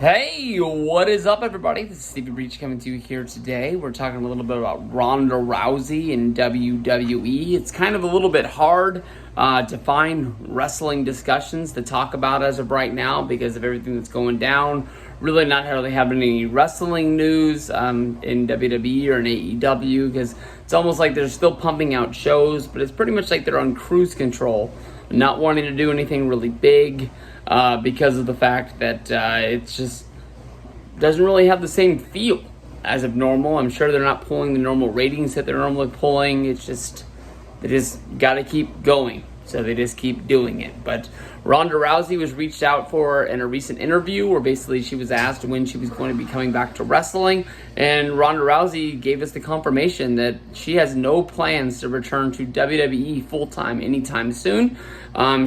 Hey, what is up, everybody? This is Stevie Breach coming to you here today. We're talking a little bit about Ronda Rousey and WWE. It's kind of a little bit hard to find wrestling discussions to talk about as of right now because of everything that's going down. Really not really having any wrestling news in WWE or in AEW because it's almost like they're still pumping out shows, but it's pretty much like they're on cruise control, not wanting to do anything really big. Because of the fact that it just doesn't really have the same feel as of normal. I'm sure they're not pulling the normal ratings that they're normally pulling. It's just, they just got to keep going. So they just keep doing it. But Ronda Rousey was reached out for in a recent interview where basically she was asked when she was going to be coming back to wrestling. And Ronda Rousey gave us the confirmation that she has no plans to return to WWE full-time anytime soon.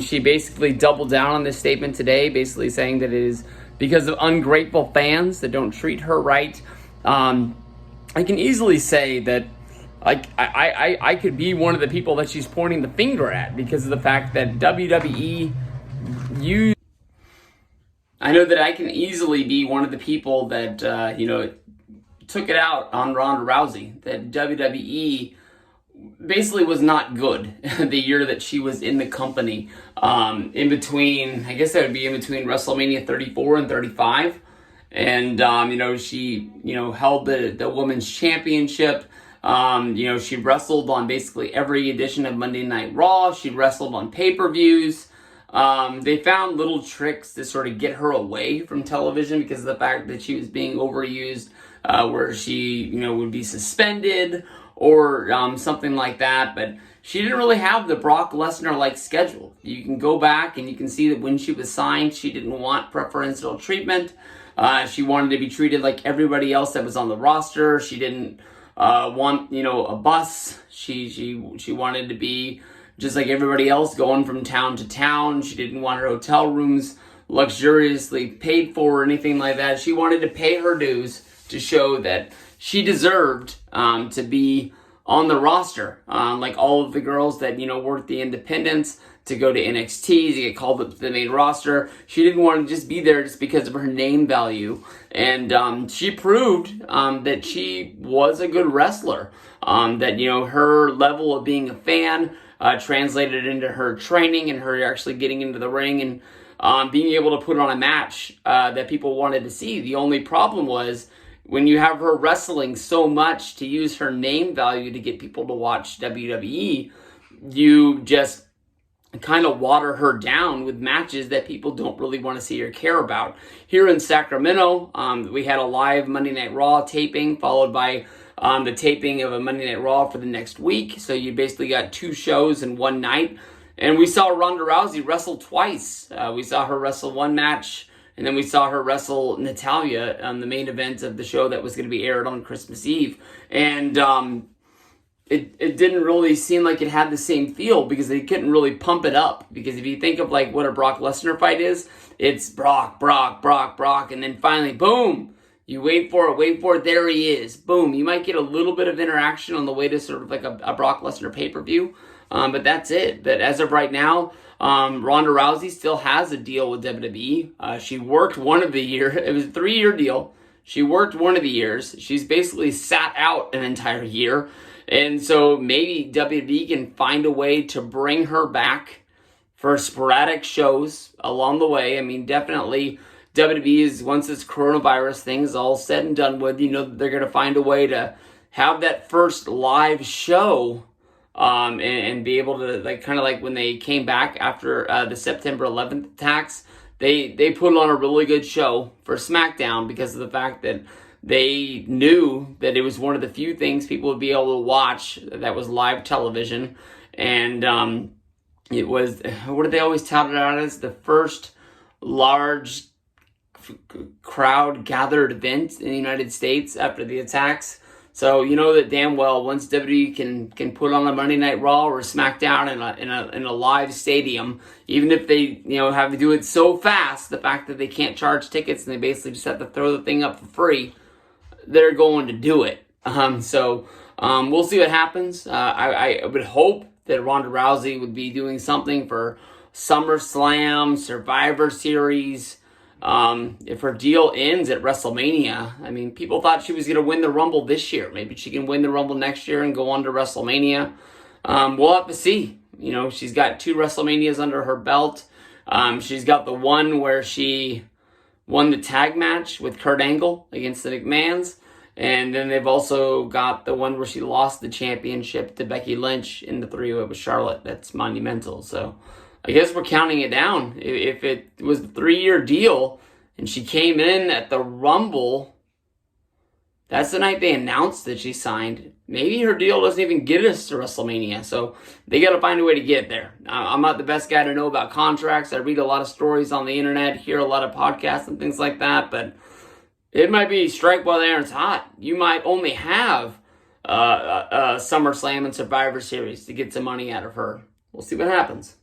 She basically doubled down on this statement today, basically saying that it is because of ungrateful fans that don't treat her right. I can easily say that I could be one of the people that she's pointing the finger at because of the fact that WWE I know that I can easily be one of the people that took it out on Ronda Rousey, that WWE basically was not good the year that she was in the company. In between, I guess that would be in between WrestleMania 34 and 35. And, she, held the women's championship. She wrestled on basically every edition of Monday Night Raw. She wrestled on pay-per-views. They found little tricks to sort of get her away from television because of the fact that she was being overused, where she, would be suspended or something like that. But she didn't really have the Brock Lesnar-like schedule. You can go back and you can see that when she was signed, she didn't want preferential treatment. She wanted to be treated like everybody else that was on the roster. She didn't want, a bus. She wanted to be just like everybody else going from town to town. She didn't want her hotel rooms luxuriously paid for or anything like that. She wanted to pay her dues to show that she deserved to be on the roster, like all of the girls that, worked the independents to go to NXT, to get called up to the main roster. She didn't want to just be there just because of her name value. And she proved that she was a good wrestler, that, her level of being a fan translated into her training and her actually getting into the ring and being able to put on a match that people wanted to see. The only problem was when you have her wrestling so much to use her name value to get people to watch WWE, you just kind of water her down with matches that people don't really want to see or care about. Here in Sacramento, we had a live Monday Night Raw taping followed by the taping of a Monday Night Raw for the next week. So you basically got two shows in one night. And we saw Ronda Rousey wrestle twice. We saw her wrestle one match, and then we saw her wrestle Natalya on the main event of the show that was going to be aired on Christmas Eve. And it didn't really seem like it had the same feel because they couldn't really pump it up. Because if you think of like what a Brock Lesnar fight is, it's Brock, and then finally, boom, you wait for it, there he is. Boom, you might get a little bit of interaction on the way to sort of like a Brock Lesnar pay-per-view, but that's it. But as of right now, Ronda Rousey still has a deal with WWE. She worked one of the years. It was a 3-year deal. She worked one of the years. She's basically sat out an entire year. And so maybe WWE can find a way to bring her back for sporadic shows along the way. I mean, definitely WWE is, once this coronavirus thing is all said and done with, they're going to find a way to have that first live show and be able to, like, kind of like when they came back after the September 11th attacks, they put on a really good show for SmackDown because of the fact that they knew that it was one of the few things people would be able to watch that was live television. And it was, what did they always tout it out as? The first large crowd gathered event in the United States after the attacks. So you know that damn well once WWE can put on a Monday Night Raw or a SmackDown in a live stadium, even if they have to do it so fast, the fact that they can't charge tickets and they basically just have to throw the thing up for free, they're going to do it. So we'll see what happens. I would hope that Ronda Rousey would be doing something for SummerSlam, Survivor Series, If her deal ends at WrestleMania, I mean, people thought she was going to win the Rumble this year. Maybe she can win the Rumble next year and go on to WrestleMania. We'll have to see. You know, she's got 2 WrestleManias under her belt. She's got the one where she won the tag match with Kurt Angle against the McMahons. And then they've also got the one where she lost the championship to Becky Lynch in the 3-way with Charlotte. That's monumental. So I guess we're counting it down. If it was a 3-year deal and she came in at the Rumble, that's the night they announced that she signed. Maybe her deal doesn't even get us to WrestleMania. So they got to find a way to get there. I'm not the best guy to know about contracts. I read a lot of stories on the internet, hear a lot of podcasts and things like that. But it might be strike while the iron's hot. You might only have SummerSlam and Survivor Series to get some money out of her. We'll see what happens.